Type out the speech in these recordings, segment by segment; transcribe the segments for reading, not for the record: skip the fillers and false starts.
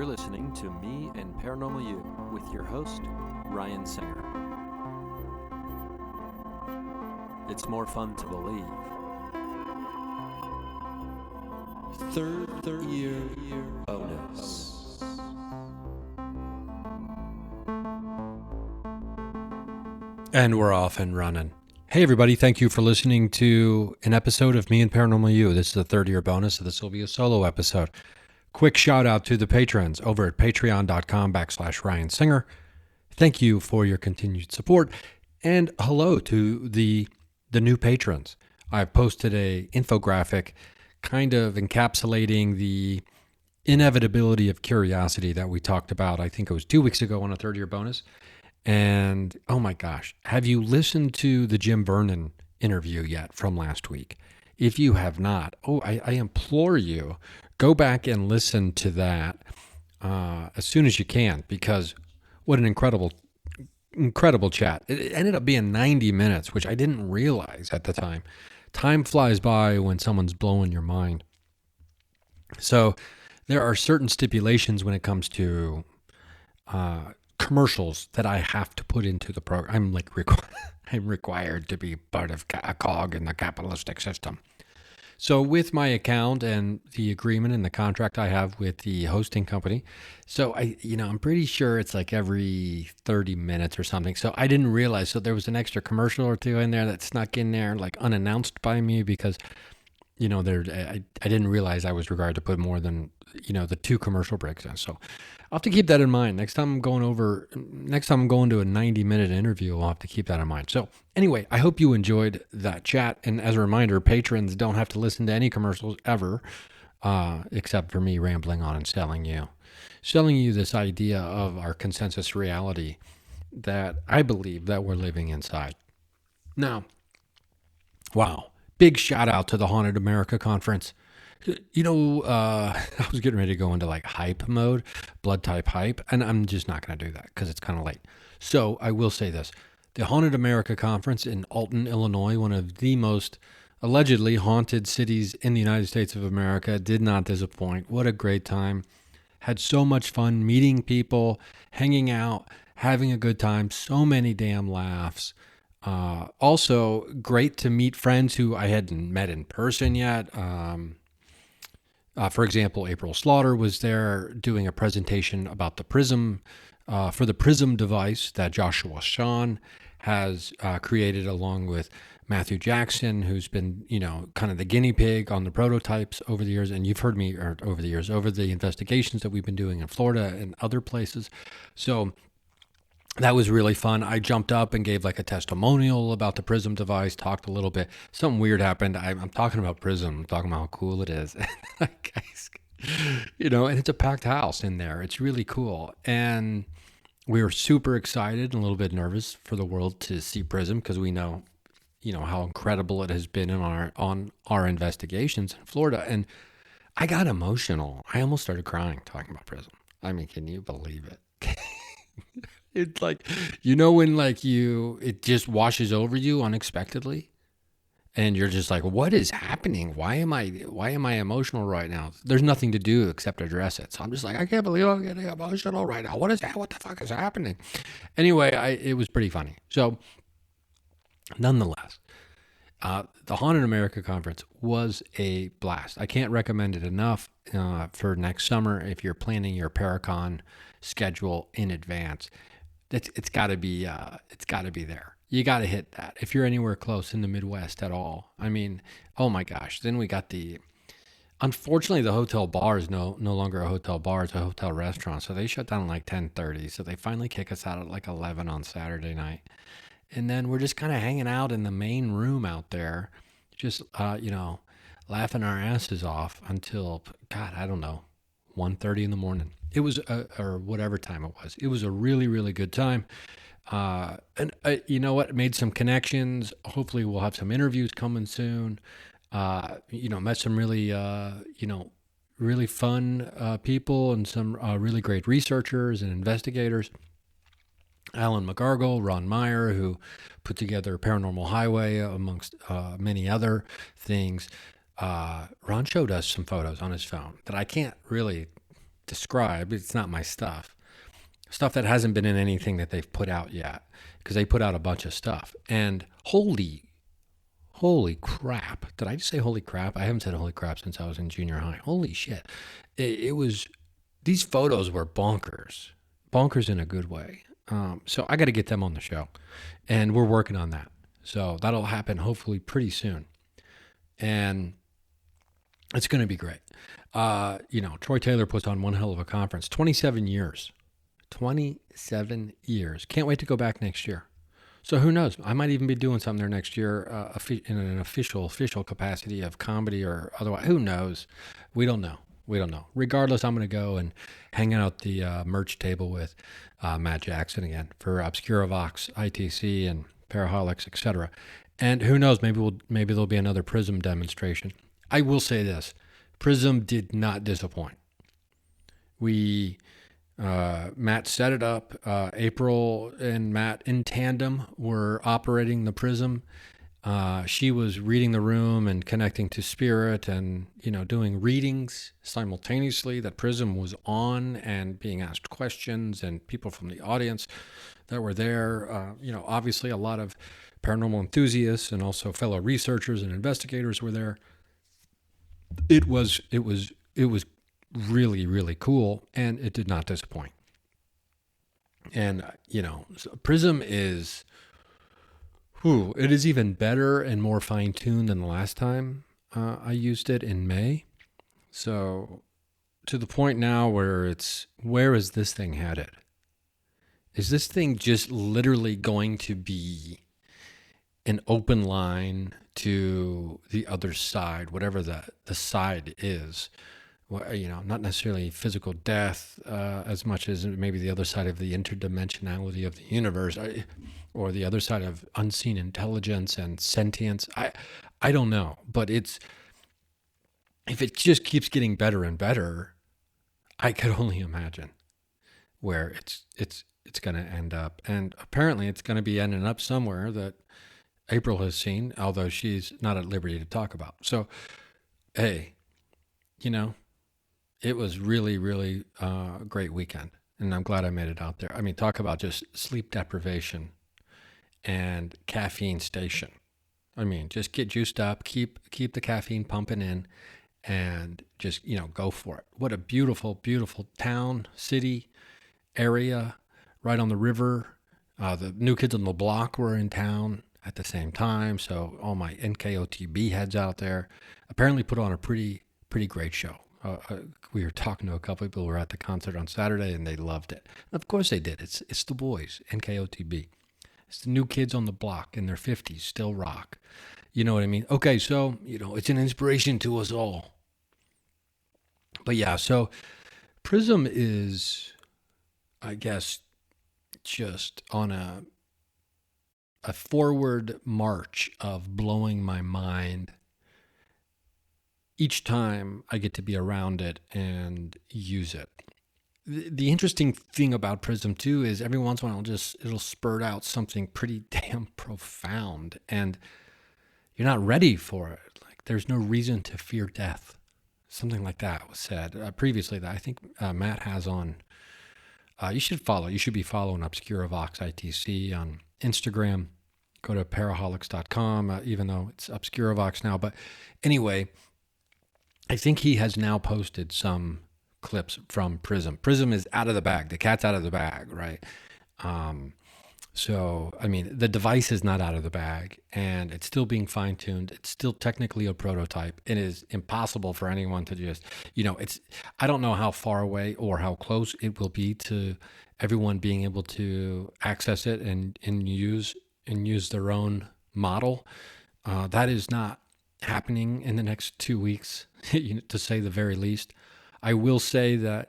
You're listening to Me and Paranormal You with your host, Ryan Singer. It's more fun to believe. Third year bonus. And we're off and running. Hey everybody, thank you for listening to an episode of Me and Paranormal You. This is the third year bonus, so this will be a solo episode. Quick shout out to the patrons over at patreon.com/Ryan Singer. Thank you for your continued support. And hello to the new patrons. I've posted a infographic kind of encapsulating the inevitability of curiosity that we talked about, I think it was 2 weeks ago on a third year bonus. And oh my gosh, have you listened to the Jim Vernon interview yet from last week? If you have not, I implore you, go back and listen to that as soon as you can, because what an incredible chat. It ended up being 90 minutes, which I didn't realize at the time. Time flies by when someone's blowing your mind. So there are certain stipulations when it comes to commercials that I have to put into the program. I'm required to be part of a cog in the capitalistic system. So with my account and the agreement and the contract I have with the hosting company, so I'm pretty sure it's like every 30 minutes or something. So I didn't realize. So there was an extra commercial or two in there that snuck in there, like unannounced by me, because I didn't realize I was required to put more than the 2 commercial breaks in. So I'll have to keep that in mind. Next time I'm going to a 90-minute interview, I'll have to keep that in mind. So anyway, I hope you enjoyed that chat. And as a reminder, patrons don't have to listen to any commercials ever, except for me rambling on and selling you this idea of our consensus reality that I believe that we're living inside. Now, wow. Big shout out to the Haunted America Conference. I was getting ready to go into like hype mode, blood type hype, and I'm just not going to do that because it's kind of late. So I will say this. The Haunted America Conference in Alton, Illinois, one of the most allegedly haunted cities in the United States of America, did not disappoint. What a great time. Had so much fun meeting people, hanging out, having a good time, so many damn laughs. Also, great to meet friends who I hadn't met in person yet. For example, April Slaughter was there doing a presentation about the Prism, for the Prism device that Joshua Sean has created along with Matthew Jackson, who's been, kind of the guinea pig on the prototypes over the years. And you've heard me over the investigations that we've been doing in Florida and other places. So that was really fun. I jumped up and gave like a testimonial about the Prism device, talked a little bit. Something weird happened. I'm talking about Prism. I'm talking about how cool it is. Guys, and it's a packed house in there. It's really cool. And we were super excited and a little bit nervous for the world to see Prism because we know, how incredible it has been on our investigations in Florida. And I got emotional. I almost started crying talking about Prism. I mean, can you believe it? It's like, when it just washes over you unexpectedly and you're just like, what is happening? Why am I emotional right now? There's nothing to do except address it. So I'm just like, I can't believe I'm getting emotional right now. What is that? What the fuck is happening? Anyway, it was pretty funny. So nonetheless, the Haunted America Conference was a blast. I can't recommend it enough for next summer if you're planning your Paracon schedule in advance. It's got to be there. You got to hit that if you're anywhere close in the Midwest at all. I mean, oh my gosh. Then we got unfortunately the hotel bar is no longer a hotel bar. It's a hotel restaurant. So they shut down at like 10:30. So they finally kick us out at like 11 on Saturday night. And then we're just kind of hanging out in the main room out there, just, laughing our asses off until, God, I don't know, 1:30 in the morning. It was, or whatever time it was. It was a really, really good time. And you know what? Made some connections. Hopefully we'll have some interviews coming soon. Met some really, really fun people and some really great researchers and investigators. Alan McGargle, Ron Meyer, who put together Paranormal Highway, amongst many other things. Ron showed us some photos on his phone that I can't really describe. It's not my stuff. Stuff that hasn't been in anything that they've put out yet, because they put out a bunch of stuff. And holy crap. Did I just say holy crap? I haven't said holy crap since I was in junior high. Holy shit. It was, these photos were bonkers. Bonkers in a good way. So I got to get them on the show. And we're working on that. So that'll happen hopefully pretty soon. And it's going to be great. Troy Taylor puts on one hell of a conference. 27 years. 27 years. Can't wait to go back next year. So who knows? I might even be doing something there next year in an official capacity of comedy or otherwise. Who knows? We don't know. Regardless, I'm going to go and hang out at the merch table with Matt Jackson again for Obscura Vox, ITC, and Paraholics, etc. And who knows? Maybe there'll be another Prism demonstration. I will say this: Prism did not disappoint. Matt set it up. April and Matt in tandem were operating the Prism. She was reading the room and connecting to spirit and, doing readings simultaneously. That Prism was on and being asked questions, and people from the audience that were there. Obviously a lot of paranormal enthusiasts and also fellow researchers and investigators were there. It was really, really cool, and it did not disappoint. And, Prism is, it is even better and more fine-tuned than the last time I used it in May. So to the point now where is this thing headed? Is this thing just literally going to be an open line to the other side, whatever the side is? Not necessarily physical death as much as maybe the other side of the interdimensionality of the universe, or the other side of unseen intelligence and sentience. I don't know, but if it just keeps getting better and better, I could only imagine where it's going to end up. And apparently it's going to be ending up somewhere that April has seen, although she's not at liberty to talk about. So, hey, it was really, really a great weekend, and I'm glad I made it out there. I mean, talk about just sleep deprivation and caffeine station. I mean, just get juiced up, keep the caffeine pumping in, and just, go for it. What a beautiful, beautiful town, city, area, right on the river. The New Kids on the Block were in town at the same time, so all my NKOTB heads out there apparently put on a pretty great show. We were talking to a couple of people who were at the concert on Saturday, and they loved it. And of course they did. It's the boys, NKOTB. It's the New Kids on the Block in their 50s, still rock. You know what I mean? Okay, so, it's an inspiration to us all. But yeah, so Prism is, I guess, just on a forward march of blowing my mind each time I get to be around it and use it. The interesting thing about Prism too is every once in a while it'll spurt out something pretty damn profound, and you're not ready for it. Like, there's no reason to fear death. Something like that was said previously that I think Matt has on. You should be following Obscura Vox ITC on Instagram. Go to paraholics.com, even though it's Obscura Vox now. But anyway, I think he has now posted some clips from Prism. Prism is out of the bag. The cat's out of the bag, right? So, I mean, the device is not out of the bag, and it's still being fine-tuned. It's still technically a prototype. It is impossible for anyone to just, I don't know how far away or how close it will be to everyone being able to access it and use their own model. That is not happening in the next 2 weeks, to say the very least. I will say that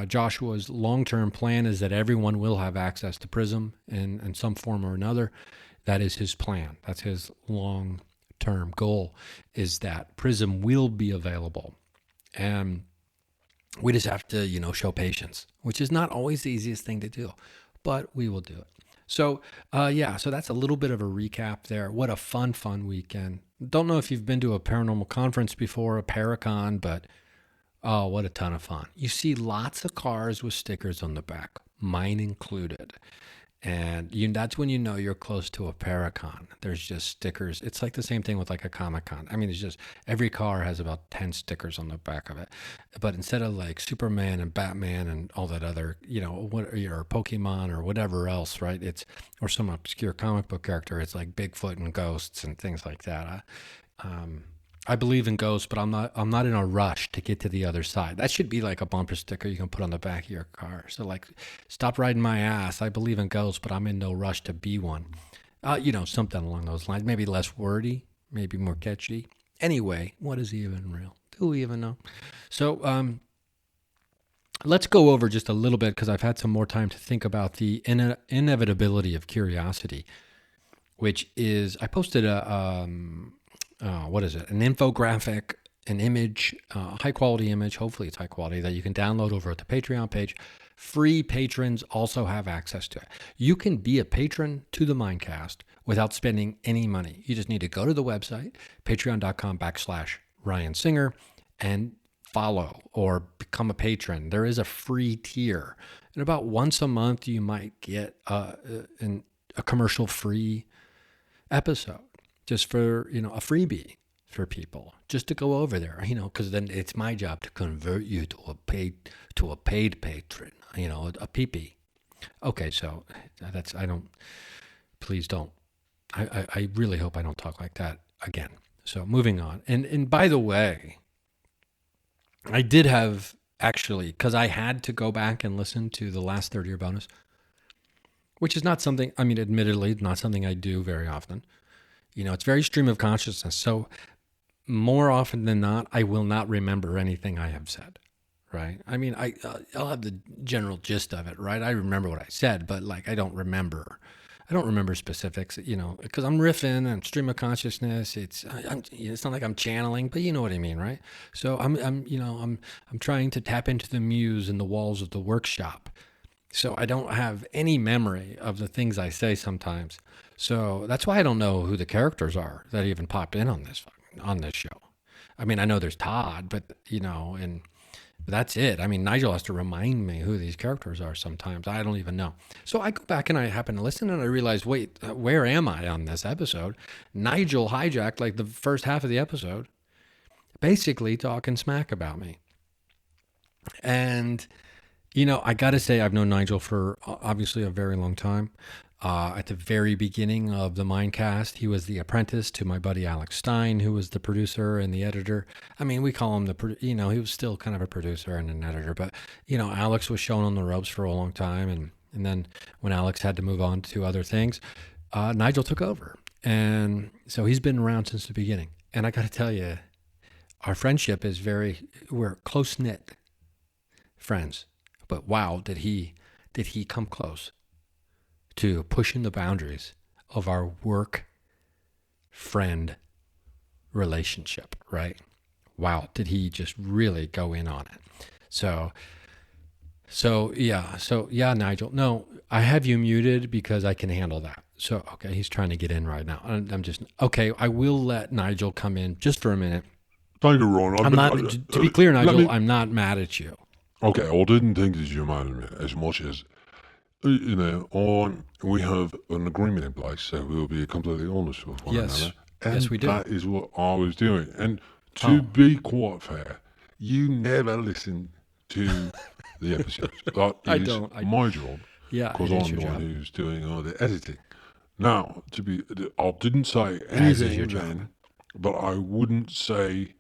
Joshua's long-term plan is that everyone will have access to Prism in some form or another. That is his plan. That's his long-term goal, is that Prism will be available. And we just have to, show patience, which is not always the easiest thing to do, but we will do it. So, so that's a little bit of a recap there. What a fun weekend. Don't know if you've been to a paranormal conference before, a Paracon, but Oh, what a ton of fun. You see lots of cars with stickers on the back, mine included. And that's when you know you're close to a Paracon. There's just stickers. It's like the same thing with like a Comic Con. I mean, it's just every car has about 10 stickers on the back of it. But instead of like Superman and Batman and all that other, what or Pokemon or whatever else, right? Or some obscure comic book character, it's like Bigfoot and ghosts and things like that. I believe in ghosts, but I'm not in a rush to get to the other side. That should be like a bumper sticker you can put on the back of your car. So like, stop riding my ass. I believe in ghosts, but I'm in no rush to be one. Something along those lines. Maybe less wordy, maybe more catchy. Anyway, what is even real? Do we even know? So let's go over just a little bit because I've had some more time to think about the inevitability of curiosity, which is I posted what is it? An infographic, an image, high quality image. Hopefully it's high quality that you can download over at the Patreon page. Free patrons also have access to it. You can be a patron to the Mindcast without spending any money. You just need to go to the website, patreon.com/Ryan Singer, and follow or become a patron. There is a free tier. And about once a month, you might get a commercial free episode just for, a freebie for people just to go over there, because then it's my job to convert you to a paid patron, a PP. Okay. So please don't, I really hope I don't talk like that again. So moving on. And by the way, I did have actually, cause I had to go back and listen to the last third year bonus, which is not something, admittedly, not something I do very often. It's very stream of consciousness. So more often than not, I will not remember anything I have said, right? I'll have the general gist of it, right? I remember what I said, but like I don't remember specifics, because I'm riffing and stream of consciousness. It's not like I'm channeling, but you know what I mean, right? So I'm trying to tap into the muse in the walls of the workshop. So I don't have any memory of the things I say sometimes. So that's why I don't know who the characters are that even pop in on this show. I know there's Todd, but and that's it. Nigel has to remind me who these characters are sometimes. I don't even know. So I go back and I happen to listen and I realize, wait, where am I on this episode? Nigel hijacked like the first half of the episode, basically talking smack about me. And I got to say, I've known Nigel for obviously a very long time. At the very beginning of the Mindcast, he was the apprentice to my buddy Alex Stein, who was the producer and the editor. We call him he was still kind of a producer and an editor, but, Alex was shown on the ropes for a long time. And then when Alex had to move on to other things, Nigel took over. And so he's been around since the beginning. And I got to tell you, our friendship is we're close-knit friends. But wow, did he come close to pushing the boundaries of our work-friend relationship, right? Wow, did he just really go in on it? So yeah, Nigel. No, I have you muted because I can handle that. So, okay, he's trying to get in right now. I'm just, okay, I will let Nigel come in just for a minute. Thank you, Ron. To be clear, Nigel, I'm not mad at you. Okay, I didn't think that you mad at me as much as, we have an agreement in place, so we'll be completely honest with one another. And yes, we do. That is what I was doing. And to be quite fair, you never listen to the episodes. That is my job. Yeah, because I'm the one who's doing all the editing. Now, I didn't say anything then, but I wouldn't say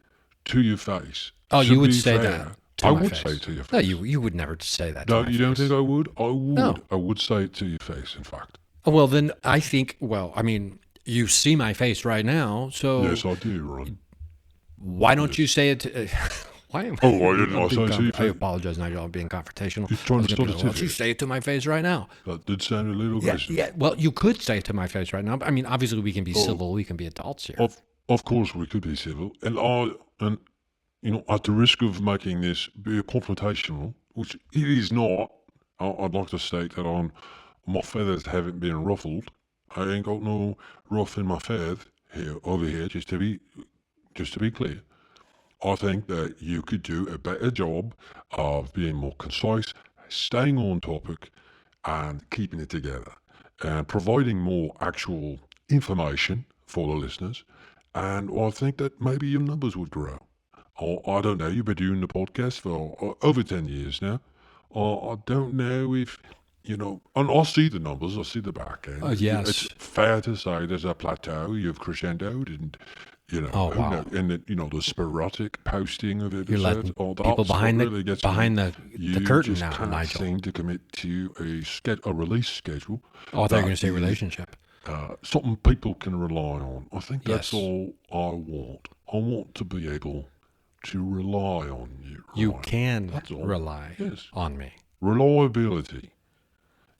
to your face. Oh, you would say that. I would say to your face. No, you would never say that. No, you don't think I would? I would. No. I would say it to your face, in fact. Well, then I think, you see my face right now, so... Yes, I do, Ron. Why don't you say it to... Why am I didn't say it to your face. I apologize, Nigel. I'm being confrontational. You're trying to stop it. Why don't you say it to my face right now? That did sound a little aggressive. Yeah, well, you could say it to my face right now. Obviously, we can be civil. We can be adults here. Of course, we could be civil. And at the risk of making this be confrontational, which it is not, I'd like to state that my feathers haven't been ruffled. I ain't got no ruff in my feather over here, just to be clear. I think that you could do a better job of being more concise, staying on topic, and keeping it together, and providing more actual information for the listeners. And I think that maybe your numbers would grow. I don't know, you've been doing the podcast for over 10 years now. I don't know if, and I see the numbers, I see the back end. It's Yes. fair to say there's a plateau, you've crescendoed, and, Oh, who wow. knows? And, the sporadic posting of You're episodes, letting that people stuff behind really gets me. the You curtain just now, can't Nigel. seem to commit to a release schedule. Oh, I thought you were going to say that is, relationship. something people can rely on. I think that's Yes. all I want. I want to be able to rely on you. You Ryan. can That's all. rely Yes. on me. Reliability.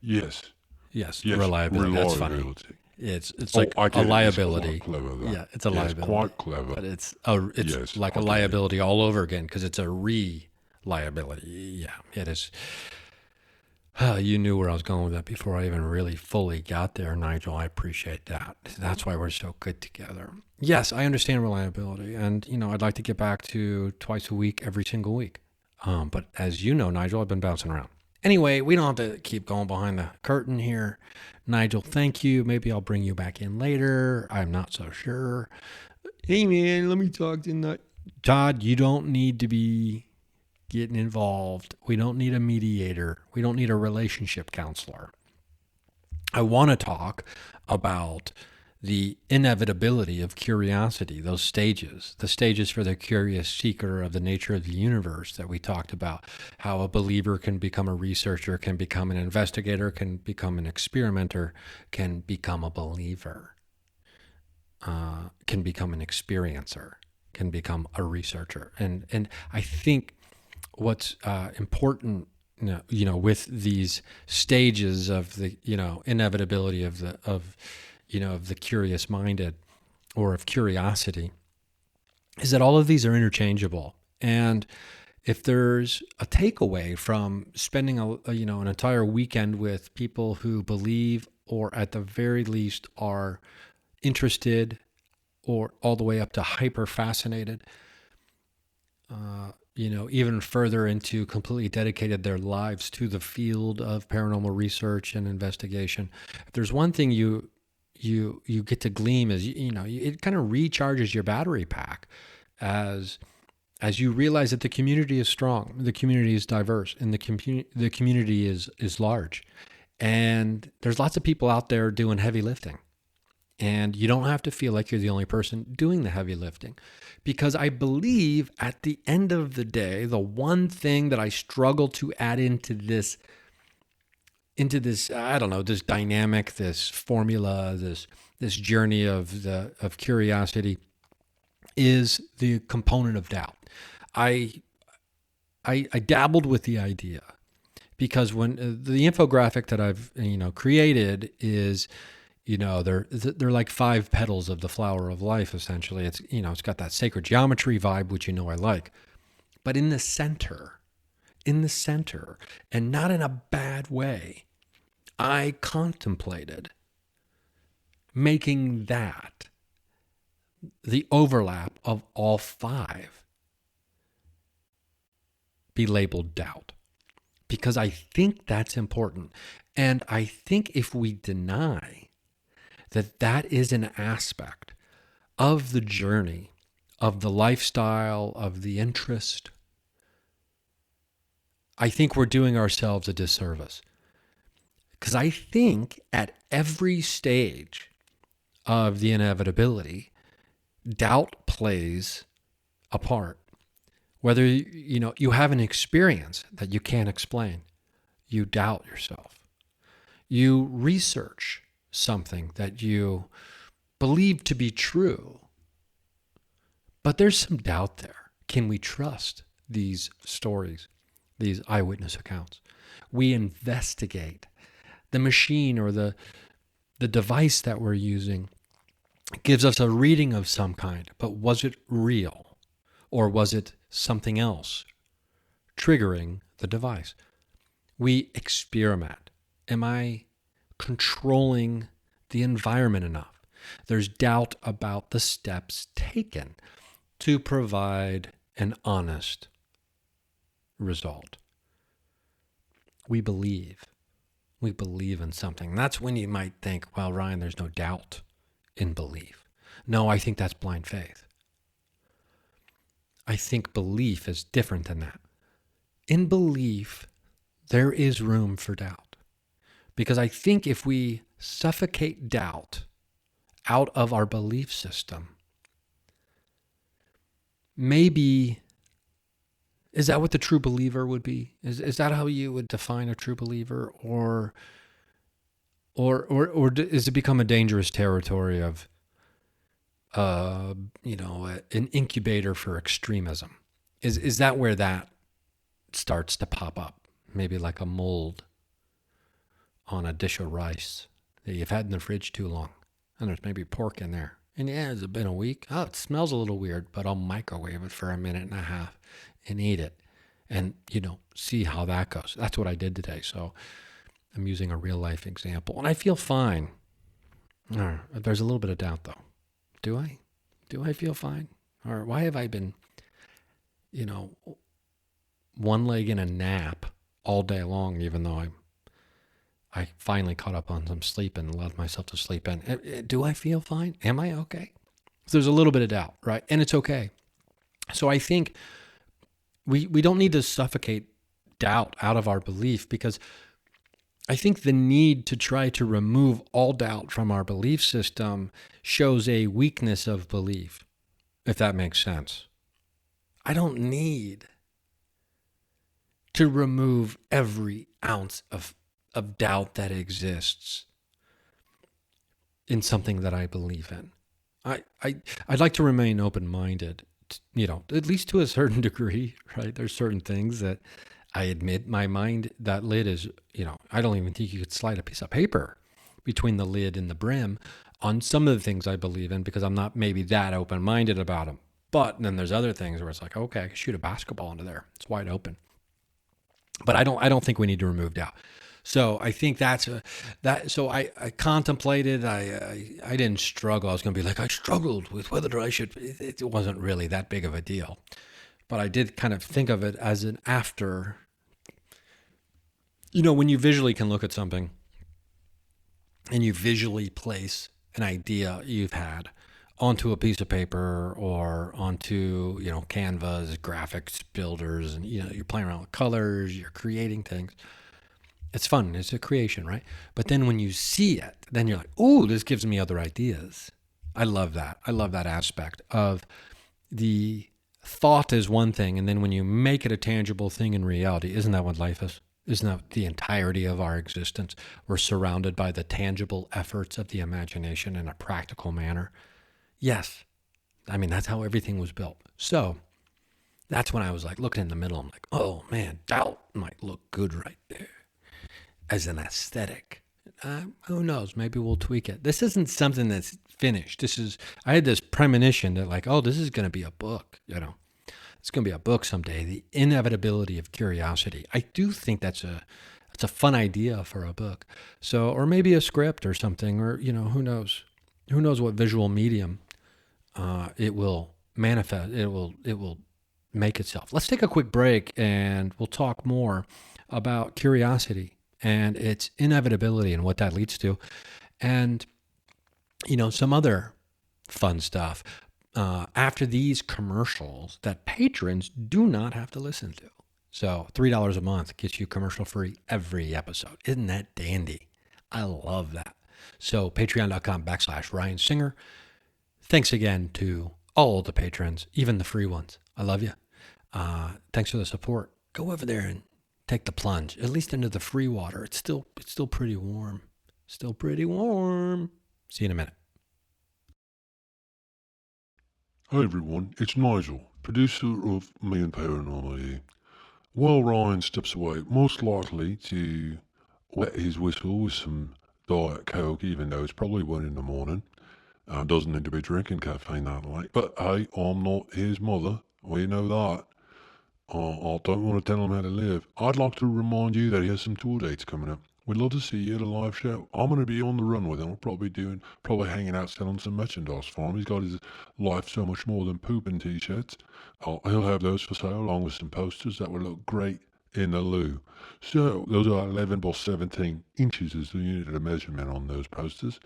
Yes. Yes, Yes. reliability. That's funny. Reliability. It's Oh, like I a get it. liability. It's quite clever, that. Yeah, it's a Yes, liability. quite clever. But it's Yes, like a I get it. liability all over again because it's a liability. Yeah, it is. You knew where I was going with that before I even really fully got there, Nigel. I appreciate that. That's why we're so good together. Yes, I understand reliability, and I'd like to get back to twice a week, every single week. But as you know, Nigel, I've been bouncing around. Anyway, we don't have to keep going behind the curtain here. Nigel, thank you. Maybe I'll bring you back in later. I'm not so sure. Hey, man, let me talk to Todd. You don't need to be getting involved. We don't need a mediator. We don't need a relationship counselor. I want to talk about the inevitability of curiosity, those stages, the stages for the curious seeker of the nature of the universe that we talked about, how a believer can become a researcher, can become an investigator, can become an experimenter, can become a believer, can become an experiencer, can become a researcher. And I think what's important, with these stages of the, inevitability of the curious minded or of curiosity, is that all of these are interchangeable. And if there's a takeaway from spending an entire weekend with people who believe, or at the very least are interested, or all the way up to hyper fascinated, even further into completely dedicated their lives to the field of paranormal research and investigation. If there's one thing you get to glean is, it kind of recharges your battery pack as you realize that the community is strong, the community is diverse, and the community is large. And there's lots of people out there doing heavy lifting. And you don't have to feel like you're the only person doing the heavy lifting. Because I believe at the end of the day, the one thing that I struggle to add into this, I don't know, this dynamic, this formula, this journey of curiosity, is the component of doubt. I dabbled with the idea because when the infographic that I've created is, they're like 5 petals of the flower of life, essentially. It's, it's got that sacred geometry vibe, which I like. But in the center, and not in a bad way, I contemplated making that the overlap of all 5 be labeled doubt. Because I think that's important. And I think if we deny that is an aspect of the journey, of the lifestyle, of the interest, I think we're doing ourselves a disservice. Because I think at every stage of the inevitability, doubt plays a part. Whether you have an experience that you can't explain, you doubt yourself. You research something that you believe to be true, but there's some doubt there. Can we trust these stories, these eyewitness accounts? We investigate. The machine or the device that we're using gives us a reading of some kind, but was it real? Or was it something else triggering the device? We experiment. Am I controlling the environment enough? There's doubt about the steps taken to provide an honest result. We believe. We believe in something. That's when you might think, well, Ryan, there's no doubt in belief. No, I think that's blind faith. I think belief is different than that. In belief, there is room for doubt. Because I think if we suffocate doubt out of our belief system, maybe, is that what the true believer would be? Is that how you would define a true believer? Or does it become a dangerous territory of, an incubator for extremism? Is that where that starts to pop up? Maybe like a mold on a dish of rice that you've had in the fridge too long. And there's maybe pork in there. And yeah, has it been a week? Oh, it smells a little weird, but I'll microwave it for a minute and a half and eat it. And, see how that goes. That's what I did today. So I'm using a real life example. And I feel fine. There's a little bit of doubt, though. Do I? Do I feel fine? Or why have I been, one leg in a nap all day long, even though I finally caught up on some sleep and allowed myself to sleep in. Do I feel fine? Am I okay? So there's a little bit of doubt, right? And it's okay. So I think we don't need to suffocate doubt out of our belief, because I think the need to try to remove all doubt from our belief system shows a weakness of belief, if that makes sense. I don't need to remove every ounce of doubt that exists in something that I believe in. I'd like to remain open-minded, at least to a certain degree, right? There's certain things that I admit my mind, that lid is, I don't even think you could slide a piece of paper between the lid and the brim on some of the things I believe in, because I'm not maybe that open-minded about them. But then there's other things where it's like, okay, I can shoot a basketball into there. It's wide open. But I don't think we need to remove doubt. So I think so I contemplated, I didn't struggle. I was going to be like, I struggled with whether I should, it wasn't really that big of a deal. But I did kind of think of it as an after, when you visually can look at something and you visually place an idea you've had onto a piece of paper or onto, canvas, graphics builders, and, you're playing around with colors, you're creating things. It's fun. It's a creation, right? But then when you see it, then you're like, oh, this gives me other ideas. I love that. I love that aspect of the thought is one thing, and then when you make it a tangible thing in reality, isn't that what life is? Isn't that the entirety of our existence? We're surrounded by the tangible efforts of the imagination in a practical manner. Yes. I mean, that's how everything was built. So that's when I was like looking in the middle. I'm like, oh man, doubt might look good right there as an aesthetic. Who knows? Maybe we'll tweak it. This isn't something that's finished. I had this premonition that like, oh, this is going to be a book, It's going to be a book someday, The Inevitability of Curiosity. I do think that's a fun idea for a book. So, or maybe a script or something, or, who knows? Who knows what visual medium it will manifest. It will make itself. Let's take a quick break and we'll talk more about curiosity and its inevitability and what that leads to. And, some other fun stuff after these commercials that patrons do not have to listen to. So $3 a month gets you commercial free every episode. Isn't that dandy? I love that. So patreon.com/Ryan Singer. Thanks again to all the patrons, even the free ones. I love you. Thanks for the support. Go over there and take the plunge, at least into the free water. It's still pretty warm. Still pretty warm. See you in a minute. Hey everyone, it's Nigel, producer of Me and Paranormal here. While Ryan steps away, most likely to wet his whistle with some Diet Coke, even though it's probably 1 in the morning. Doesn't need to be drinking caffeine that late. But hey, I'm not his mother. We know that. I don't want to tell him how to live. I'd like to remind you that he has some tour dates coming up. We'd love to see you at a live show. I'm going to be on the run with him. I'll probably hanging out selling some merchandise for him. He's got his Life So Much More Than Pooping t-shirts. He'll have those for sale along with some posters that would look great in the loo. So those are 11 by 17 inches is the unit of measurement on those posters.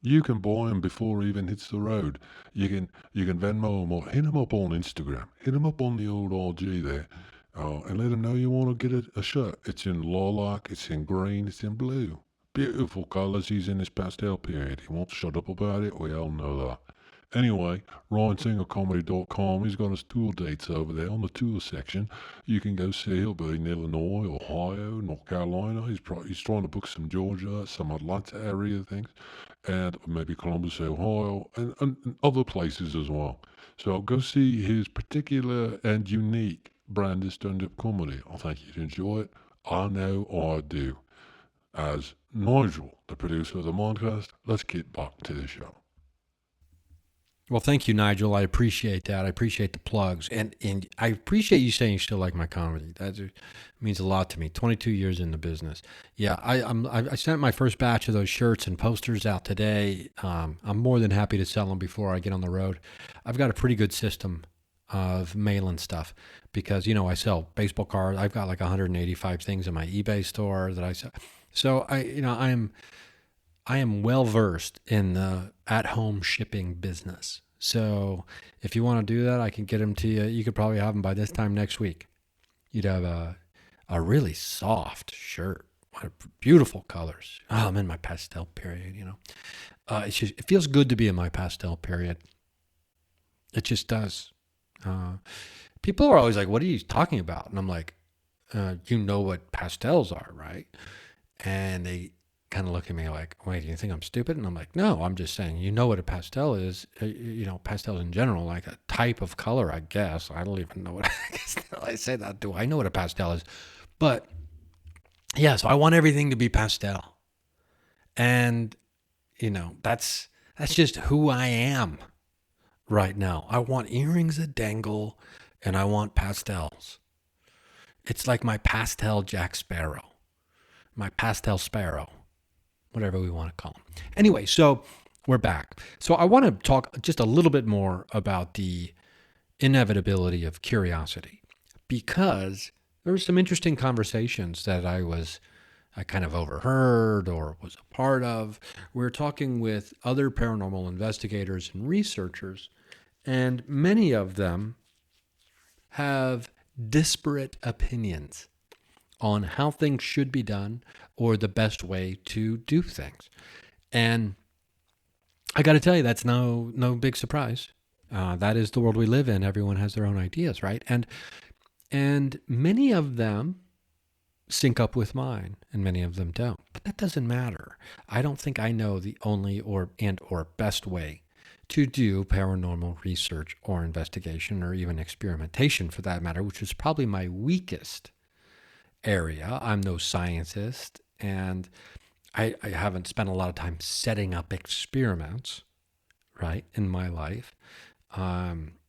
You can buy them before it even hits the road. You can Venmo them or hit them up on Instagram. Hit them up on the old RG there, and let them know you want to get a shirt. It's in lilac, it's in green, it's in blue. Beautiful colours. He's in his pastel period. He won't shut up about it. We all know that. Anyway, RyanSingerComedy.com. He's got his tour dates over there on the tour section. You can go see. He'll be in Illinois, Ohio, North Carolina. He's trying to book some Georgia, some Atlanta area things, and maybe Columbus, Ohio, and other places as well. So go see his particular and unique brand of stand-up comedy. I think you'd enjoy it. I know I do. As Nigel, the producer of the podcast, let's get back to the show. Well, thank you, Nigel. I appreciate that. I appreciate the plugs. And I appreciate you saying you still like my comedy. That means a lot to me. 22 years in the business. Yeah, I sent my first batch of those shirts and posters out today. I'm more than happy to sell them before I get on the road. I've got a pretty good system of mailing stuff because, I sell baseball cards. I've got like 185 things in my eBay store that I sell. So I am well versed in the at-home shipping business. So if you want to do that, I can get them to you. You could probably have them by this time next week. You'd have a really soft shirt, beautiful colors. Oh, I'm in my pastel period. It feels good to be in my pastel period. It just does. People are always like, "What are you talking about?" And I'm like, "You know what pastels are, right?" And they kind of look at me like, wait, do you think I'm stupid? And I'm like, no, I'm just saying, you know what a pastel is, pastels in general, like a type of color, I guess. I don't even know what, I say that. Do I know what a pastel is? But yeah, so I want everything to be pastel. And, that's just who I am right now. I want earrings that dangle and I want pastels. It's like my pastel Jack Sparrow, my pastel sparrow. Whatever we want to call them. Anyway, so we're back. So I want to talk just a little bit more about the inevitability of curiosity because there were some interesting conversations that I kind of overheard or was a part of. We were talking with other paranormal investigators and researchers, and many of them have disparate opinions on how things should be done or the best way to do things. And I got to tell you, that's no big surprise. That is the world we live in. Everyone has their own ideas, right? And many of them sync up with mine, and many of them don't. But that doesn't matter. I don't think I know the only or best way to do paranormal research or investigation or even experimentation for that matter, which is probably my weakest area. I'm no scientist, and I haven't spent a lot of time setting up experiments, right, in my life.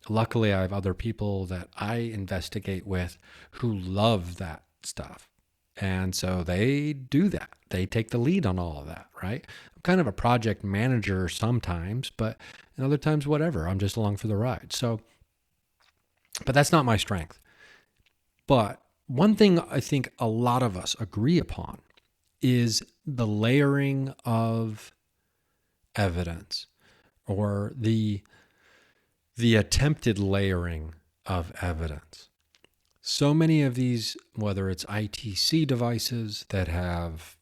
Luckily, I have other people that I investigate with who love that stuff. And so they do that. They take the lead on all of that, right? I'm kind of a project manager sometimes, but in other times, whatever. I'm just along for the ride. But that's not my strength. But one thing I think a lot of us agree upon is the layering of evidence or the attempted layering of evidence. So many of these, whether it's ITC devices that have,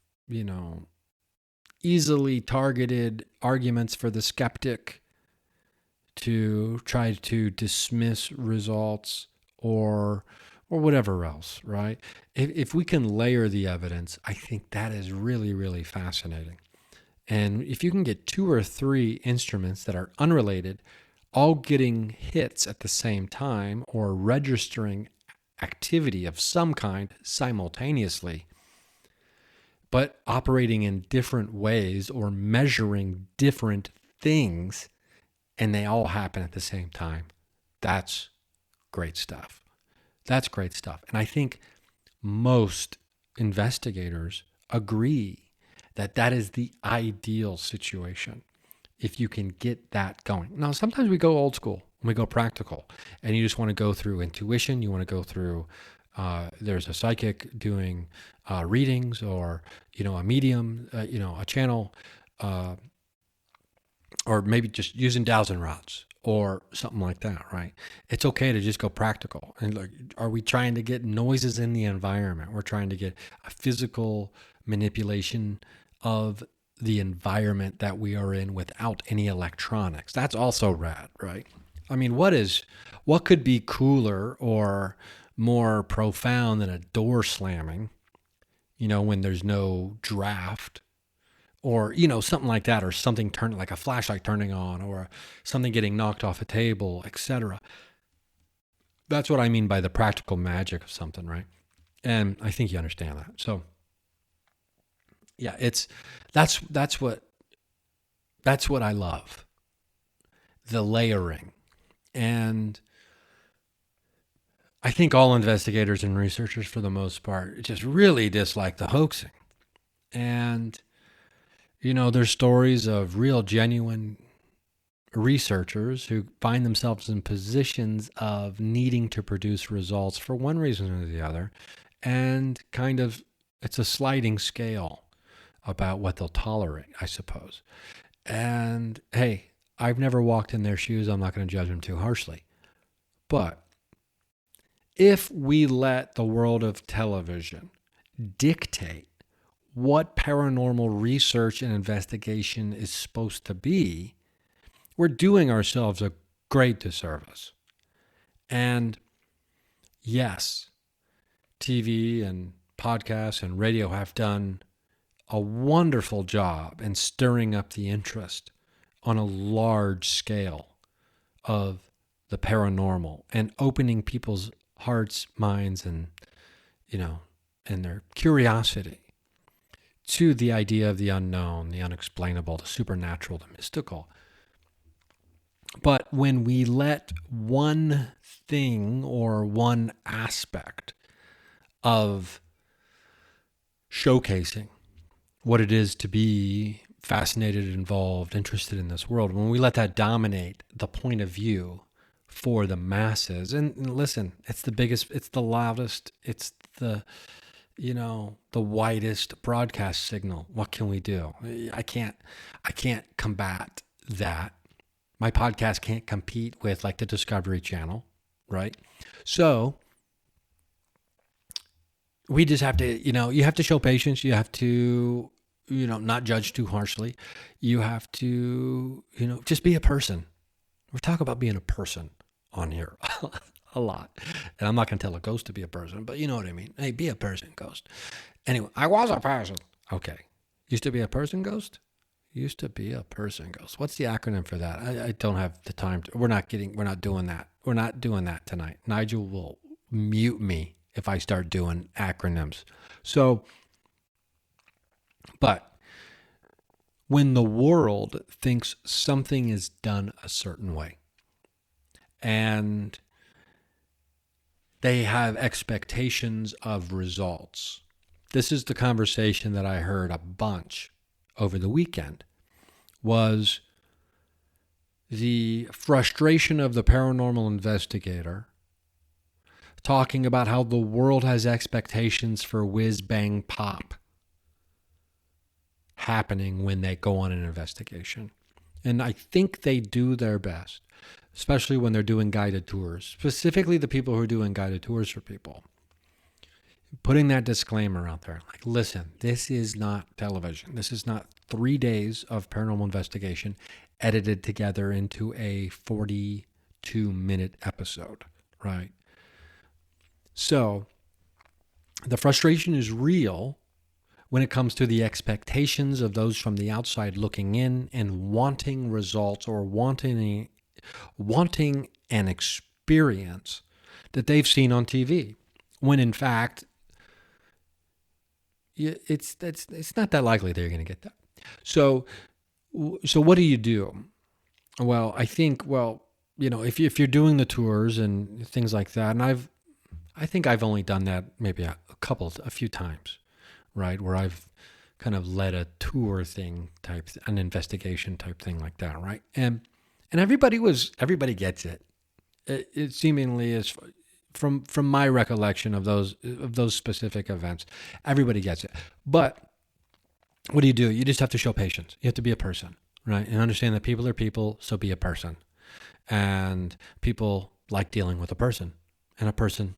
easily targeted arguments for the skeptic to try to dismiss results or whatever else, right? If we can layer the evidence, I think that is really, really fascinating. And if you can get 2 or 3 instruments that are unrelated, all getting hits at the same time or registering activity of some kind simultaneously, but operating in different ways or measuring different things, and they all happen at the same time, that's great stuff. That's great stuff. And I think most investigators agree that that is the ideal situation if you can get that going. Now, sometimes we go old school, we go practical, and you just want to go through intuition. You want to go through, there's a psychic doing readings, or, a medium, a channel, or maybe just using dowsing rods or something like that, right? It's okay to just go practical. And like, are we trying to get noises in the environment? We're trying to get a physical manipulation of the environment that we are in without any electronics. That's also rad, right? I mean, what could be cooler or more profound than a door slamming, when there's no draft, or, something like that, or something turning, like a flashlight turning on, or something getting knocked off a table, etc. That's what I mean by the practical magic of something, right? And I think you understand that. So yeah, that's what I love. The layering. And I think all investigators and researchers, for the most part, just really dislike the hoaxing. And there's stories of real, genuine researchers who find themselves in positions of needing to produce results for one reason or the other. And kind of, it's a sliding scale about what they'll tolerate, I suppose. And hey, I've never walked in their shoes. I'm not going to judge them too harshly. But if we let the world of television dictate what paranormal research and investigation is supposed to be, we're doing ourselves a great disservice. And yes, TV and podcasts and radio have done a wonderful job in stirring up the interest on a large scale of the paranormal and opening people's hearts, minds, and, and their curiosity to the idea of the unknown, the unexplainable, the supernatural, the mystical. But when we let one thing or one aspect of showcasing what it is to be fascinated, involved, interested in this world, when we let that dominate the point of view for the masses, and listen, it's the biggest, it's the loudest, it's the widest broadcast signal. What can we do? I can't combat that. My podcast can't compete with like the Discovery Channel, right? So we just have to, you have to show patience. You have to, not judge too harshly. You have to, just be a person. We're talking about being a person on here a lot. And I'm not going to tell a ghost to be a person, but you know what I mean. Hey, be a person, ghost. Anyway, I was a person. Okay. Used to be a person, ghost? Used to be a person, ghost. What's the acronym for that? I don't have the time. We're not doing that. We're not doing that tonight. Nigel will mute me if I start doing acronyms. So, but when the world thinks something is done a certain way, and they have expectations of results. This is the conversation that I heard a bunch over the weekend, was the frustration of the paranormal investigator talking about how the world has expectations for whiz bang pop happening when they go on an investigation. And I think they do their best, especially when they're doing guided tours, specifically the people who are doing guided tours for people. Putting that disclaimer out there, like, listen, this is not television. This is not 3 days of paranormal investigation edited together into a 42-minute episode, right? So the frustration is real when it comes to the expectations of those from the outside looking in and wanting results, or wanting an experience that they've seen on TV, when in fact it's not that likely they're going to get that. So what do you do? Well, I think, if you're doing the tours and things like that, and I think I've only done that maybe a few times, right? Where I've kind of led a tour thing type, an investigation type thing like that, right? And everybody gets it. It seemingly is, from my recollection of those specific events, everybody gets it. But what do? You just have to show patience. You have to be a person, right? And understand that people are people, so be a person. And people like dealing with a person, and a person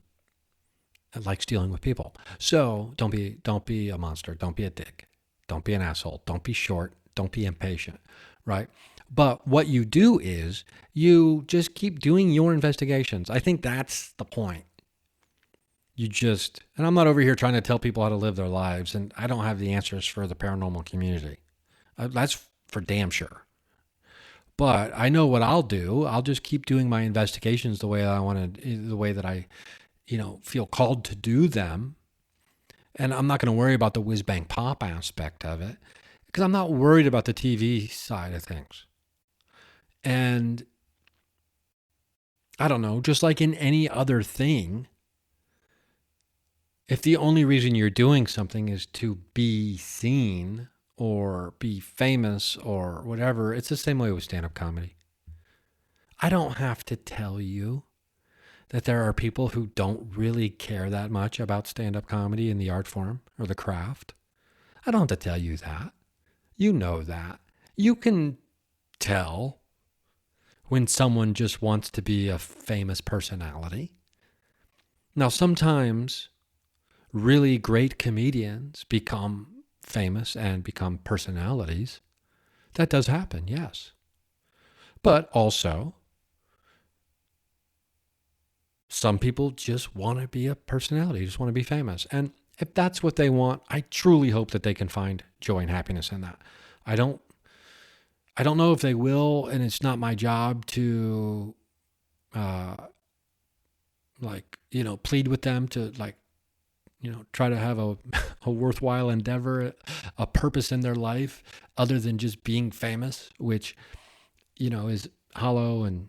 likes dealing with people. So don't be a monster. Don't be a dick. Don't be an asshole. Don't be short. Don't be impatient, right? But what you do is you just keep doing your investigations. I think that's the point. And I'm not over here trying to tell people how to live their lives, and I don't have the answers for the paranormal community. That's for damn sure. But I know what I'll do. I'll just keep doing my investigations the way that I, feel called to do them. And I'm not going to worry about the whiz bang pop aspect of it, because I'm not worried about the TV side of things. And I don't know, just like in any other thing, if the only reason you're doing something is to be seen or be famous or whatever, it's the same way with stand-up comedy. I don't have to tell you that there are people who don't really care that much about stand-up comedy and the art form or the craft. I don't have to tell you that. You know that. You can tell when someone just wants to be a famous personality. Now, sometimes really great comedians become famous and become personalities. That does happen, yes. But also, some people just want to be a personality, just want to be famous. And if that's what they want, I truly hope that they can find joy and happiness in that. I don't know if they will, and it's not my job to plead with them to try to have a worthwhile endeavor, a purpose in their life other than just being famous, which, is hollow and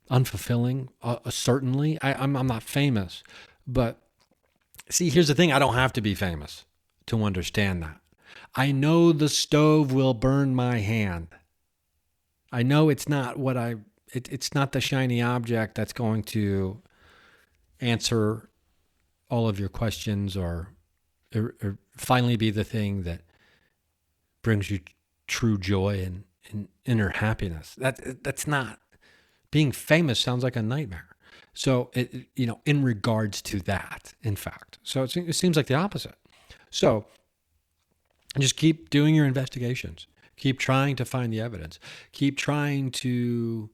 unfulfilling. Certainly, I'm not famous, but see, here's the thing. I don't have to be famous to understand that. I know the stove will burn my hand. I know it's not it's not the shiny object that's going to answer all of your questions or finally be the thing that brings you true joy and inner happiness. That's not. Being famous sounds like a nightmare. So, in regards to that, in fact. So it seems like the opposite. So just keep doing your investigations. Keep trying to find the evidence. Keep trying to,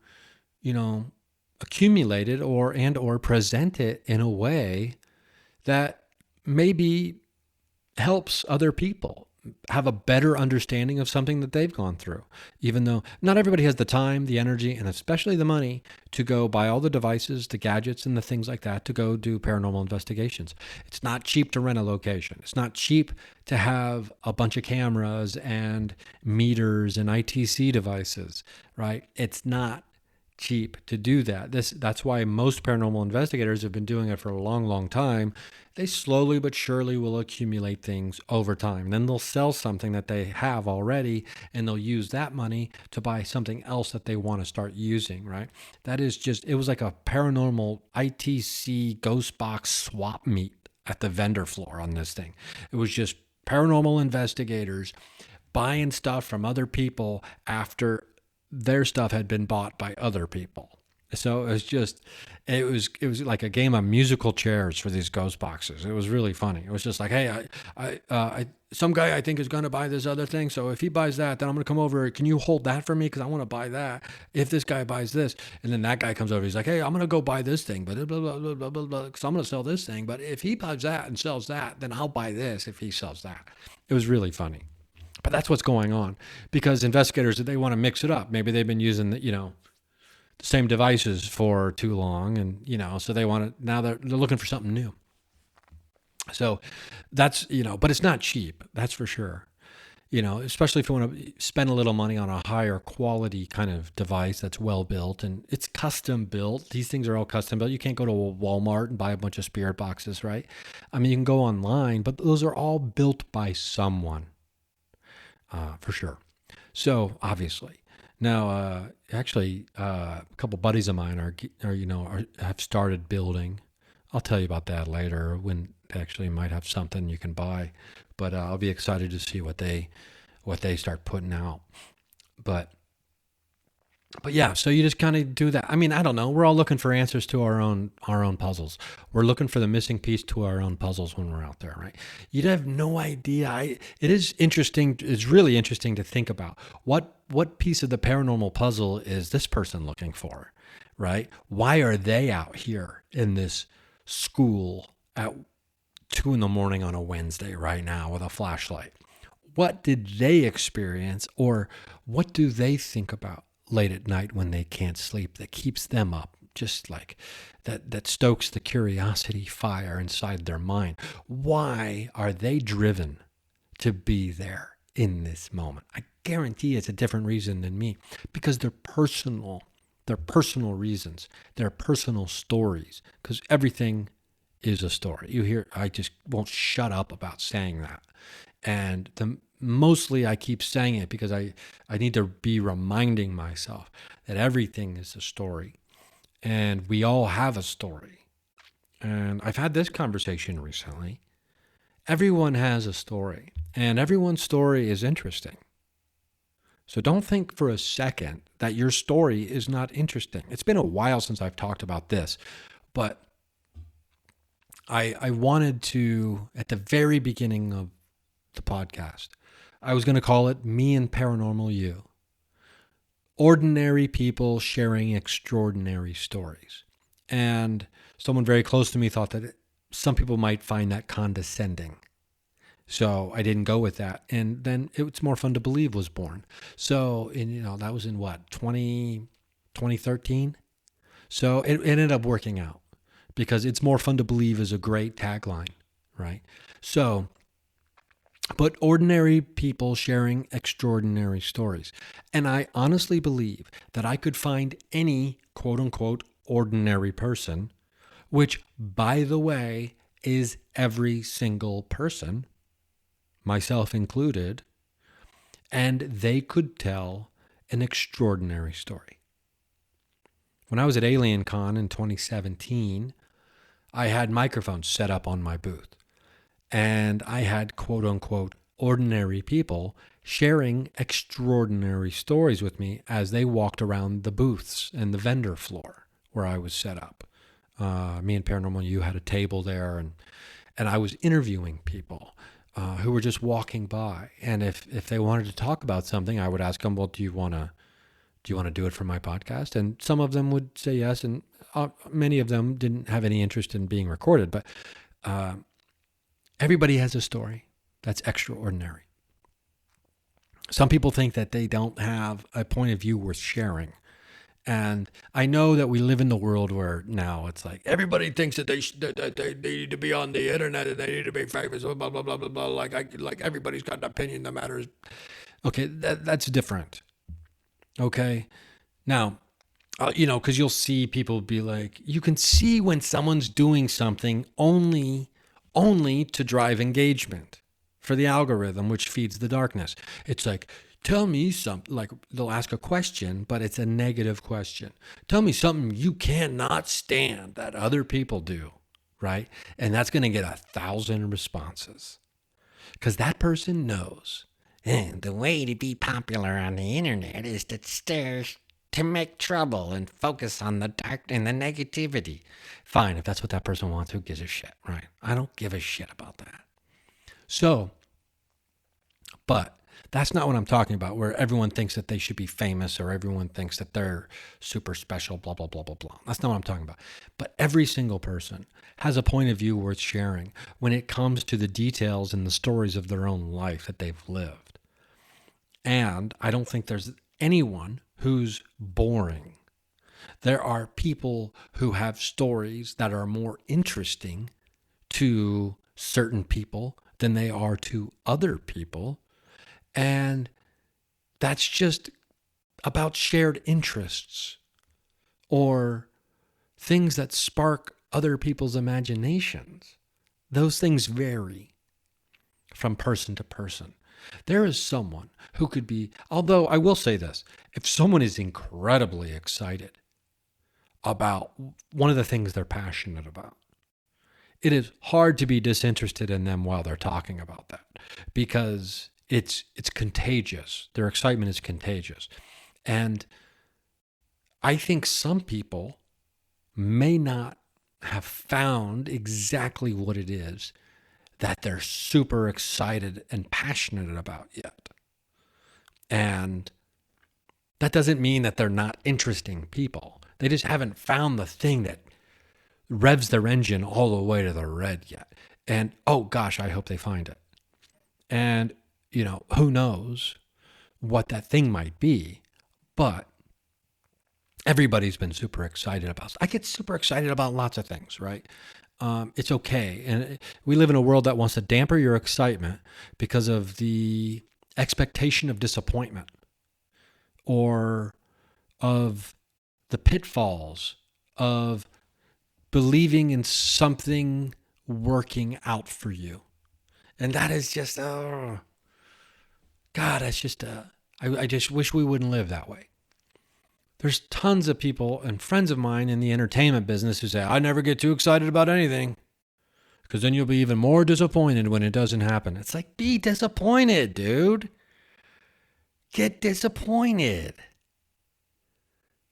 accumulate it or present it in a way that maybe helps other people have a better understanding of something that they've gone through, even though not everybody has the time, the energy, and especially the money to go buy all the devices, the gadgets, and the things like that to go do paranormal investigations. It's not cheap to rent a location. It's not cheap to have a bunch of cameras and meters and ITC devices, right? It's not cheap to do that. That's why most paranormal investigators have been doing it for a long, long time. They slowly but surely will accumulate things over time. Then they'll sell something that they have already, and they'll use that money to buy something else that they want to start using, right? That is it was like a paranormal ITC ghost box swap meet at the vendor floor on this thing. It was just paranormal investigators buying stuff from other people after their stuff had been bought by other people. So it was like a game of musical chairs for these ghost boxes. It was really funny. It was just like, hey, some guy I think is going to buy this other thing. So if he buys that, then I'm going to come over. Can you hold that for me? Because I want to buy that. If this guy buys this, and then that guy comes over, he's like, hey, I'm going to go buy this thing, but blah, blah, blah, blah, blah, blah, because I'm going to sell this thing. But if he buys that and sells that, then I'll buy this if he sells that. It was really funny. But that's what's going on, because investigators, they want to mix it up. Maybe they've been using the same devices for too long, and so they want to, now they're looking for something new. So that's but it's not cheap, that's for sure. Especially if you want to spend a little money on a higher quality kind of device that's well built, and it's custom built. These things are all custom built. You can't go to a Walmart and buy a bunch of spirit boxes, right? I mean, you can go online, but those are all built by someone. for sure. So obviously, now actually, a couple buddies of mine have started building. I'll tell you about that later when they actually might have something you can buy, but I'll be excited to see what they start putting out. But yeah, so you just kind of do that. I mean, I don't know. We're all looking for answers to our own puzzles. We're looking for the missing piece to our own puzzles when we're out there, right? You'd have no idea. It is interesting. It's really interesting to think about what piece of the paranormal puzzle is this person looking for, right? Why are they out here in this school at 2 a.m. on a Wednesday right now with a flashlight? What did they experience, or what do they think about late at night when they can't sleep that keeps them up, just like that stokes the curiosity fire inside their mind? Why are they driven to be there in this moment? I guarantee it's a different reason than me, because they're personal reasons, they're personal stories, because everything is a story. You hear, I just won't shut up about saying that. And mostly I keep saying it because I need to be reminding myself that everything is a story, and we all have a story. And I've had this conversation recently. Everyone has a story, and everyone's story is interesting. So don't think for a second that your story is not interesting. It's been a while since I've talked about this, but I wanted to, at the very beginning of the podcast, I was going to call it Me and Paranormal You. Ordinary people sharing extraordinary stories. And someone very close to me thought that some people might find that condescending. So I didn't go with that. And then It's More Fun to Believe was born. So, that was in 2013? So it ended up working out, because It's More Fun to Believe is a great tagline, right? So, but ordinary people sharing extraordinary stories. And I honestly believe that I could find any quote unquote ordinary person, which, by the way, is every single person, myself included, and they could tell an extraordinary story. When I was at Alien Con in 2017, I had microphones set up on my booth. And I had quote unquote ordinary people sharing extraordinary stories with me as they walked around the booths and the vendor floor where I was set up. Me and Paranormal You had a table there, and I was interviewing people who were just walking by. And if they wanted to talk about something, I would ask them, well, do you want to do it for my podcast? And some of them would say yes, and many of them didn't have any interest in being recorded. But everybody has a story that's extraordinary. Some people think that they don't have a point of view worth sharing. And I know that we live in the world where now it's like everybody thinks that they need to be on the internet and they need to be famous, blah, blah, blah, blah, blah. Like everybody's got an opinion that matters. Okay, that's different. Okay? Now, because you'll see people be like, you can see when someone's doing something only to drive engagement for the algorithm, which feeds the darkness. It's like, tell me something, like they'll ask a question, but it's a negative question. Tell me something you cannot stand that other people do, right? And that's going to get 1,000 responses, because that person knows. And the way to be popular on the internet is to make trouble and focus on the dark and the negativity. Fine, if that's what that person wants, who gives a shit, right? I don't give a shit about that. So, but that's not what I'm talking about, where everyone thinks that they should be famous or everyone thinks that they're super special, blah, blah, blah, blah, blah. That's not what I'm talking about. But every single person has a point of view worth sharing when it comes to the details and the stories of their own life that they've lived. And I don't think there's anyone who's boring. There are people who have stories that are more interesting to certain people than they are to other people. And that's just about shared interests or things that spark other people's imaginations. Those things vary from person to person. There is someone who could be, although I will say this, if someone is incredibly excited about one of the things they're passionate about, it is hard to be disinterested in them while they're talking about that, because it's contagious. Their excitement is contagious. And I think some people may not have found exactly what it is that they're super excited and passionate about yet. And that doesn't mean that they're not interesting people. They just haven't found the thing that revs their engine all the way to the red yet. And oh gosh, I hope they find it. And, who knows what that thing might be, but everybody's been super excited about. I get super excited about lots of things, right? It's okay. And we live in a world that wants to damper your excitement because of the expectation of disappointment or of the pitfalls of believing in something working out for you. And that is just, God, that's just, I just wish we wouldn't live that way. There's tons of people and friends of mine in the entertainment business who say, I never get too excited about anything because then you'll be even more disappointed when it doesn't happen. It's like, be disappointed, dude. Get disappointed.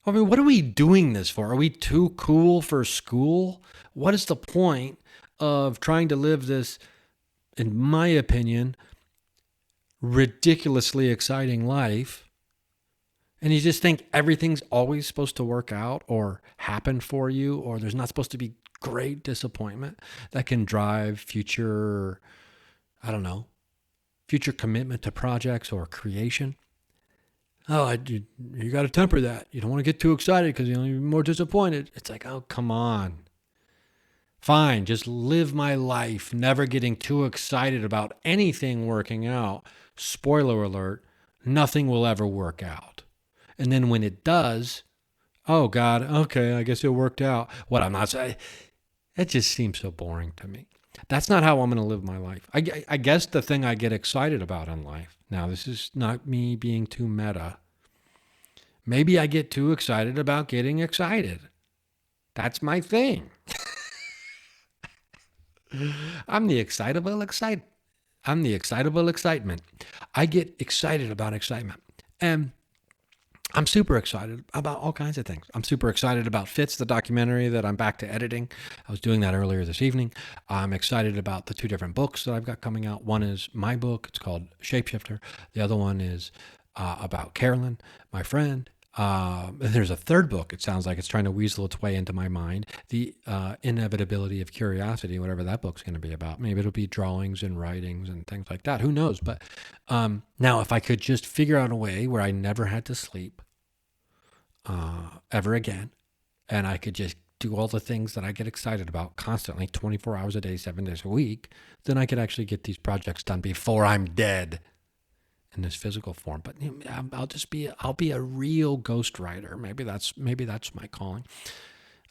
I mean, what are we doing this for? Are we too cool for school? What is the point of trying to live this, in my opinion, ridiculously exciting life? And you just think everything's always supposed to work out or happen for you, or there's not supposed to be great disappointment that can drive future, future commitment to projects or creation. You got to temper that. You don't want to get too excited because you'll be more disappointed. It's like, oh, come on. Fine, just live my life, never getting too excited about anything working out. Spoiler alert, nothing will ever work out. And then when it does, oh God, okay, I guess it worked out. What I'm not saying, it just seems so boring to me. That's not how I'm going to live my life. I guess the thing I get excited about in life, now this is not me being too meta. Maybe I get too excited about getting excited. That's my thing. I'm the excitable excitement. I get excited about excitement. And I'm super excited about all kinds of things. I'm super excited about Fitz, the documentary that I'm back to editing. I was doing that earlier this evening. I'm excited about the two different books that I've got coming out. One is my book. It's called Shapeshifter. The other one is about Carolyn, my friend. There's a third book. It sounds like it's trying to weasel its way into my mind. The Inevitability of Curiosity, whatever that book's going to be about. Maybe it'll be drawings and writings and things like that. Who knows? But now if I could just figure out a way where I never had to sleep ever again, and I could just do all the things that I get excited about constantly, 24 hours a day, 7 days a week, then I could actually get these projects done before I'm dead in this physical form. But I'll be a real ghostwriter. Maybe that's my calling.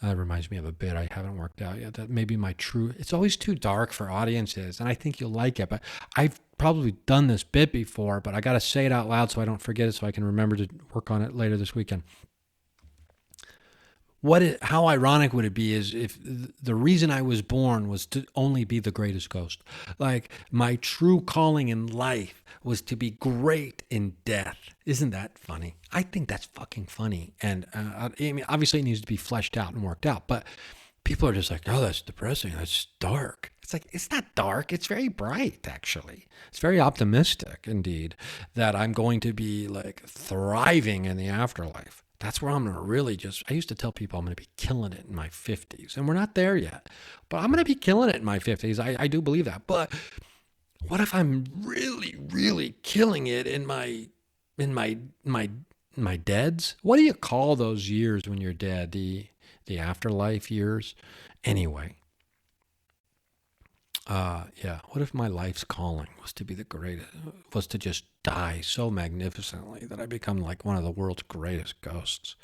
That reminds me of a bit I haven't worked out yet. That maybe it's always too dark for audiences, and I think you'll like it. But I've probably done this bit before, but I got to say it out loud so I don't forget it, so I can remember to work on it later this weekend. How ironic would it be is if the reason I was born was to only be the greatest ghost. Like my true calling in life was to be great in death. Isn't that funny? I think that's fucking funny. And I mean, obviously it needs to be fleshed out and worked out, but people are just like, oh, that's depressing. That's dark. It's like, it's not dark. It's very bright, actually. It's very optimistic, indeed, that I'm going to be like thriving in the afterlife. That's where I'm going to really I used to tell people I'm going to be killing it in my 50s, and we're not there yet, but I'm going to be killing it in my 50s. I do believe that. But what if I'm really, really killing it in my deads? What do you call those years when you're dead? The afterlife years? Anyway. What if my life's calling was to be the greatest, was to just die so magnificently that I become like one of the world's greatest ghosts?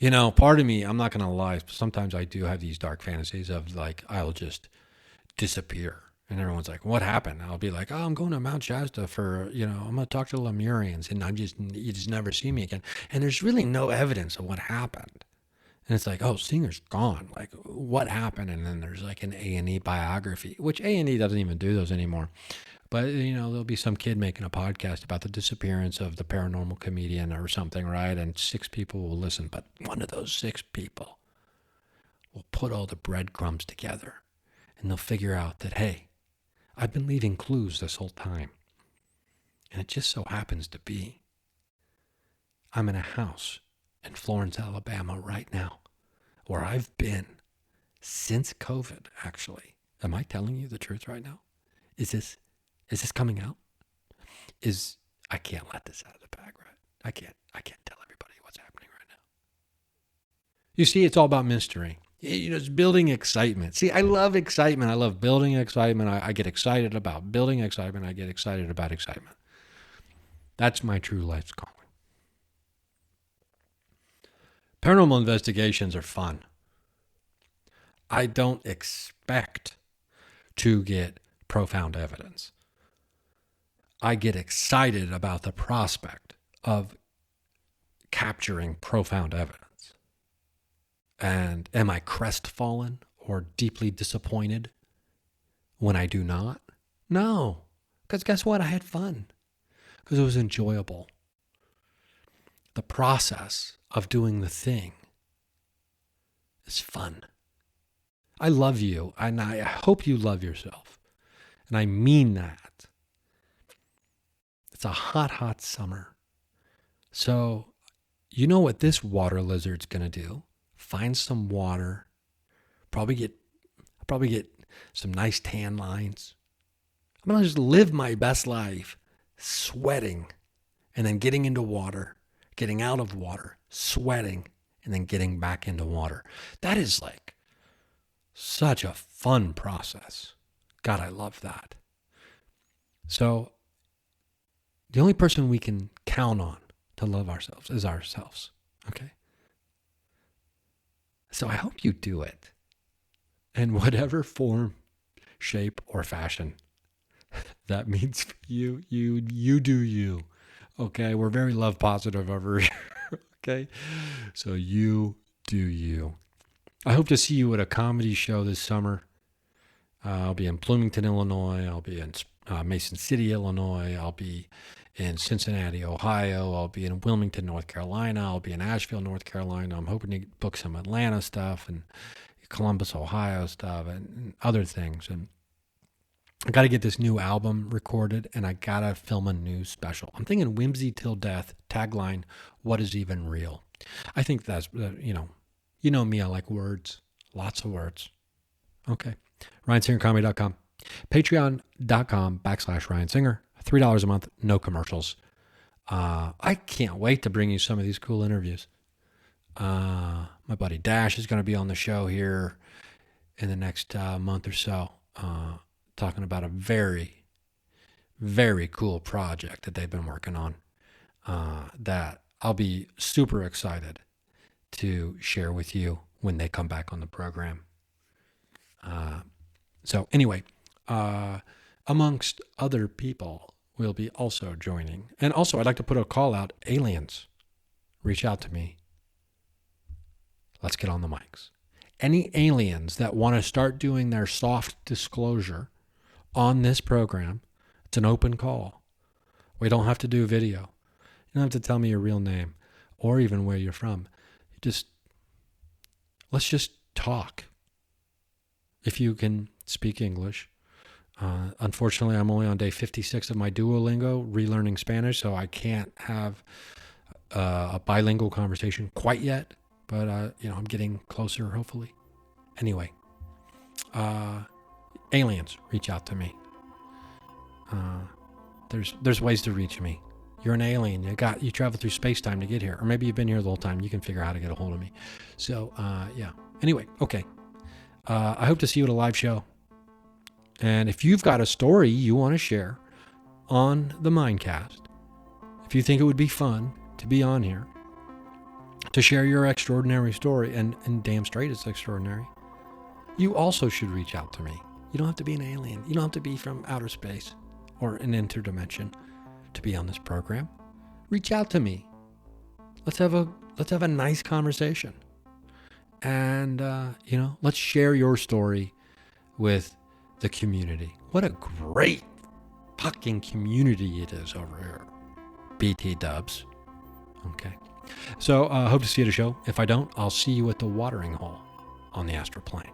Part of me, I'm not going to lie, sometimes I do have these dark fantasies of like, I'll just disappear And everyone's like, what happened? I'll be like, oh, I'm going to Mount Shasta for, I'm going to talk to the Lemurians, and you just never see me again. And there's really no evidence of what happened. And it's like, oh, Singer's gone. Like, what happened? And then there's like an A&E biography, which A&E doesn't even do those anymore. But, there'll be some kid making a podcast about the disappearance of the paranormal comedian or something, right? And 6 people will listen. But one of those 6 people will put all the breadcrumbs together, and they'll figure out that, hey, I've been leaving clues this whole time. And it just so happens to be I'm in a house in Florence, Alabama right now, where I've been since COVID, actually. Am I telling you the truth right now? Is this coming out? I can't let this out of the bag, right? I can't tell everybody what's happening right now. You see, it's all about mystery. It's building excitement. See, I love excitement. I love building excitement. I get excited about building excitement. I get excited about excitement. That's my true life's calling. Paranormal investigations are fun. I don't expect to get profound evidence. I get excited about the prospect of capturing profound evidence. And am I crestfallen or deeply disappointed when I do not? No, because guess what? I had fun, because it was enjoyable. The process of doing the thing is fun. I love you, and I hope you love yourself. And I mean that. It's a hot, hot summer. So you know what this water lizard's going to do? Find some water, probably get some nice tan lines. I'm going to just live my best life sweating and then getting into water, getting out of water, sweating, and then getting back into water. That is like such a fun process. God, I love that. So the only person we can count on to love ourselves is ourselves, okay? So I hope you do it in whatever form, shape, or fashion that means for you. You do you. Okay? We're very love positive over here. Okay? So you do you. I hope to see you at a comedy show this summer. I'll be in Bloomington, Illinois. I'll be in Mason City, Illinois. I'll be in Cincinnati, Ohio. I'll be in Wilmington, North Carolina. I'll be in Asheville, North Carolina. I'm hoping to book some Atlanta stuff and Columbus, Ohio stuff and other things. And I got to get this new album recorded, and I got to film a new special. I'm thinking Whimsy Till Death, tagline, what is even real? I think that's, you know me, I like words, lots of words. Okay. RyanSingerComedy.com. Patreon.com/Ryan Singer. $3 a month, no commercials. I can't wait to bring you some of these cool interviews. My buddy Dash is going to be on the show here in the next month or so, talking about a very, very cool project that they've been working on that I'll be super excited to share with you when they come back on the program. So anyway, amongst other people will be also joining. And also, I'd like to put a call out. Aliens, reach out to me. Let's get on the mics. Any aliens that want to start doing their soft disclosure on this program, it's an open call. We don't have to do video. You don't have to tell me your real name or even where you're from. Let's just talk. If you can speak English. Unfortunately, I'm only on day 56 of my Duolingo, relearning Spanish, so I can't have a bilingual conversation quite yet, but I'm getting closer, hopefully. Anyway, aliens, reach out to me. There's ways to reach me. You're an alien. You traveled through space-time to get here, or maybe you've been here the whole time. You can figure out how to get a hold of me. So, yeah. Anyway, okay. I hope to see you at a live show. And if you've got a story you want to share on the Mindcast, if you think it would be fun to be on here, to share your extraordinary story, and damn straight it's extraordinary, you also should reach out to me. You don't have to be an alien. You don't have to be from outer space or an interdimension to be on this program. Reach out to me. Let's have a nice conversation. And let's share your story with the community. What a great fucking community it is over here. BT dubs. Okay. So hope to see you at a show. If I don't, I'll see you at the watering hole on the astral plane.